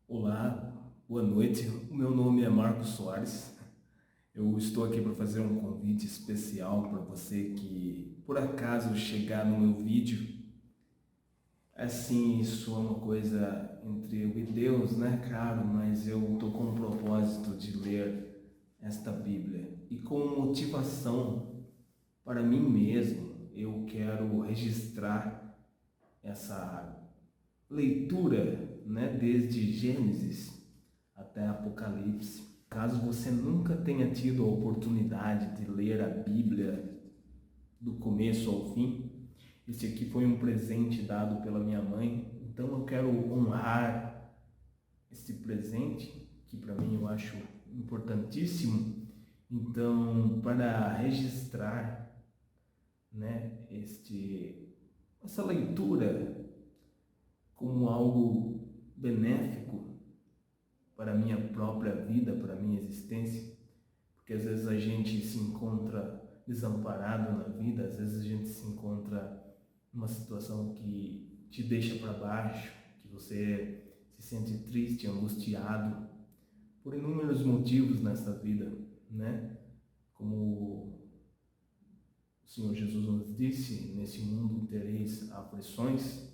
Olá, boa noite. O meu nome é Marcos Soares. Eu estou aqui para fazer um convite especial para você que, por acaso, chegar no meu vídeo. Assim, isso é uma coisa entre eu e Deus, né, claro, mas eu estou com o propósito de ler esta Bíblia. E como motivação para mim mesmo, eu quero registrar essa leitura, né, desde Gênesis até Apocalipse. Caso você nunca tenha tido a oportunidade de ler a Bíblia do começo ao fim, esse aqui foi um presente dado pela minha mãe, então eu quero honrar esse presente, que para mim eu acho importantíssimo. Então, para registrar, né, essa leitura como algo benéfico para a minha própria vida, para a minha existência, porque às vezes a gente se encontra desamparado na vida, às vezes a gente se encontra numa situação que te deixa para baixo, que você se sente triste, angustiado, por inúmeros motivos nessa vida, né? Como o Senhor Jesus nos disse, nesse mundo tereis aflições,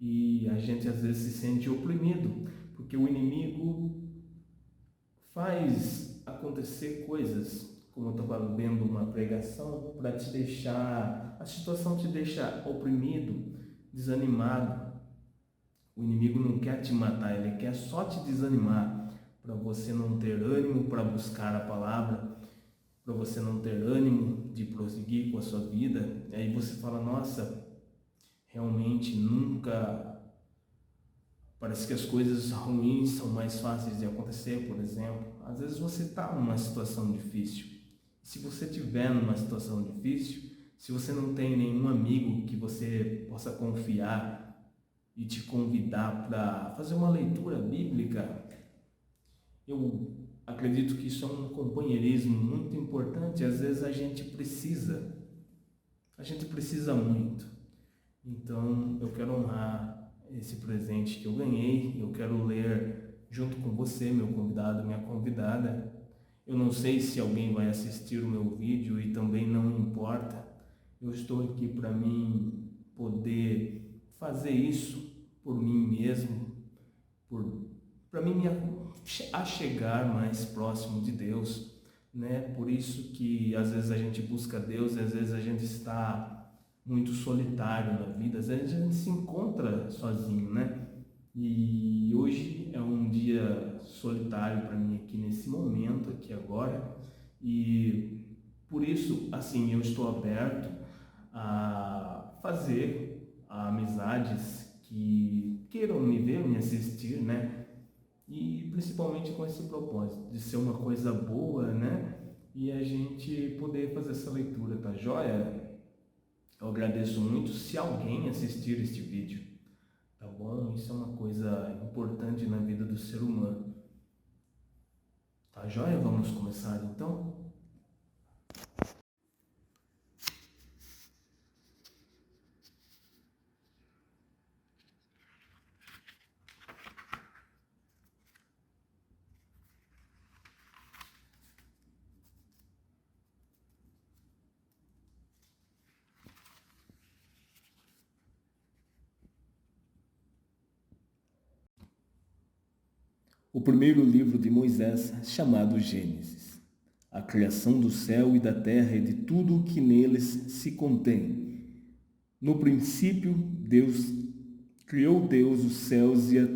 e a gente às vezes se sente oprimido, porque o inimigo faz acontecer coisas, como eu estava vendo uma pregação, para te deixar, a situação te deixa oprimido, desanimado. O inimigo não quer te matar, ele quer só te desanimar, para você não ter ânimo para buscar a palavra, para você não ter ânimo de prosseguir com a sua vida. E aí você fala, nossa, realmente nunca. Parece que as coisas ruins são mais fáceis de acontecer, por exemplo. Às vezes você está numa situação difícil. Se você estiver numa situação difícil, se você não tem nenhum amigo que você possa confiar e te convidar para fazer uma leitura bíblica, eu acredito que isso é um companheirismo muito importante. Às vezes a gente precisa muito. Então eu quero honrar esse presente que eu ganhei, eu quero ler junto com você, meu convidado, minha convidada. Eu não sei se alguém vai assistir o meu vídeo e também não importa. Eu estou aqui para mim poder fazer isso por mim mesmo, para mim me achegar mais próximo de Deus, né? Por isso que às vezes a gente busca Deus e às vezes a gente está muito solitário na vida, às vezes a gente se encontra sozinho, né? E hoje é um dia solitário para mim aqui nesse momento, aqui agora, e por isso, assim, eu estou aberto a fazer amizades que queiram me ver, me assistir, né? E principalmente com esse propósito de ser uma coisa boa, né? E a gente poder fazer essa leitura, tá joia? Eu agradeço muito se alguém assistir este vídeo, tá bom? Isso é uma coisa importante na vida do ser humano. Tá joia? Vamos começar então? O primeiro livro de Moisés, chamado Gênesis. A criação do céu e da terra e de tudo o que neles se contém. No princípio, criou Deus os céus e a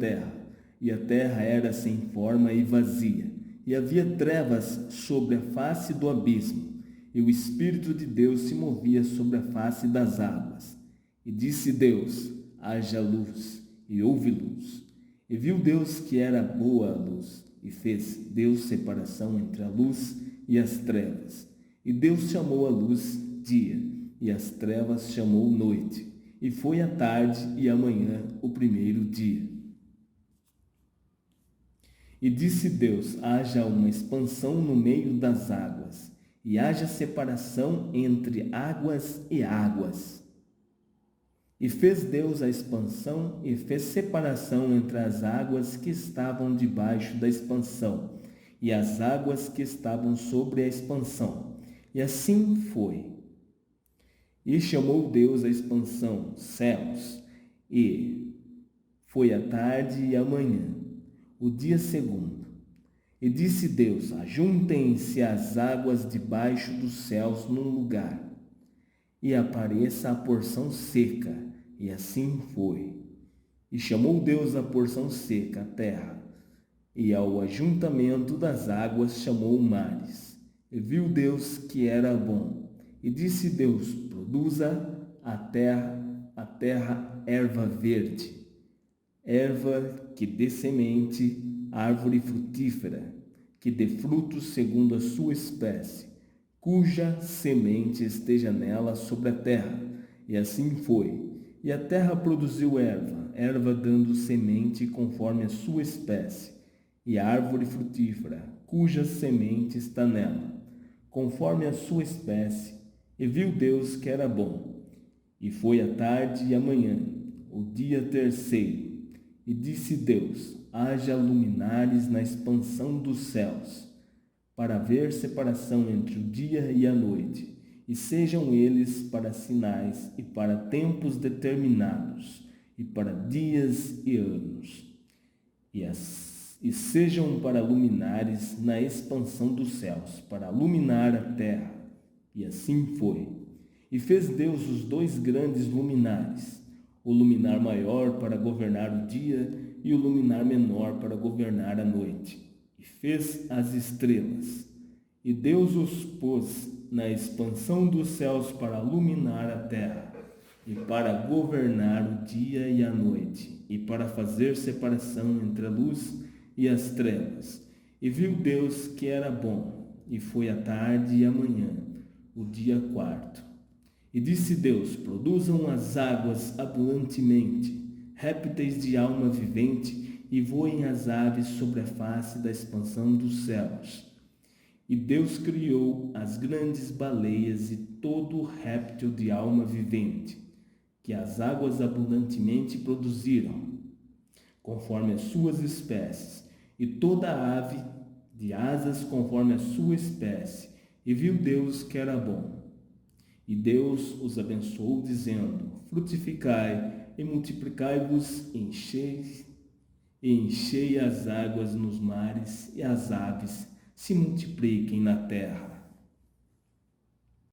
terra era sem forma e vazia, e havia trevas sobre a face do abismo, e o Espírito de Deus se movia sobre a face das águas. E disse Deus: haja luz, e houve luz. E viu Deus que era boa a luz, e fez Deus separação entre a luz e as trevas. E Deus chamou a luz dia, e as trevas chamou noite. E foi a tarde e a manhã o primeiro dia. E disse Deus: haja uma expansão no meio das águas, e haja separação entre águas e águas. E fez Deus a expansão e fez separação entre as águas que estavam debaixo da expansão e as águas que estavam sobre a expansão. E assim foi. E chamou Deus a expansão céus, e foi a tarde e a manhã, o dia segundo. E disse Deus: ajuntem-se as águas debaixo dos céus num lugar, e apareça a porção seca. E assim foi. E chamou Deus a porção seca, a terra, e ao ajuntamento das águas chamou mares. E viu Deus que era bom. E disse Deus: produza a terra erva verde, erva que dê semente, árvore frutífera, que dê frutos segundo a sua espécie, cuja semente esteja nela sobre a terra. E assim foi. E a terra produziu erva dando semente conforme a sua espécie, e árvore frutífera, cuja semente está nela, conforme a sua espécie. E viu Deus que era bom. E foi a tarde e a manhã, o dia terceiro. E disse Deus: haja luminares na expansão dos céus, para haver separação entre o dia e a noite, e sejam eles para sinais e para tempos determinados, e para dias e anos, e sejam para luminares na expansão dos céus, para iluminar a terra. E assim foi. E fez Deus os dois grandes luminares, o luminar maior para governar o dia e o luminar menor para governar a noite. E fez as estrelas. E Deus os pôs na expansão dos céus para iluminar a terra, e para governar o dia e a noite, e para fazer separação entre a luz e as trevas. E viu Deus que era bom, e foi a tarde e a manhã, o dia quarto. E disse Deus: produzam as águas abundantemente, répteis de alma vivente, e voem as aves sobre a face da expansão dos céus. E Deus criou as grandes baleias e todo réptil de alma vivente, que as águas abundantemente produziram, conforme as suas espécies, e toda ave de asas conforme a sua espécie. E viu Deus que era bom. E Deus os abençoou, dizendo: frutificai e multiplicai-vos, enchei as águas nos mares, e as aves se multipliquem na terra.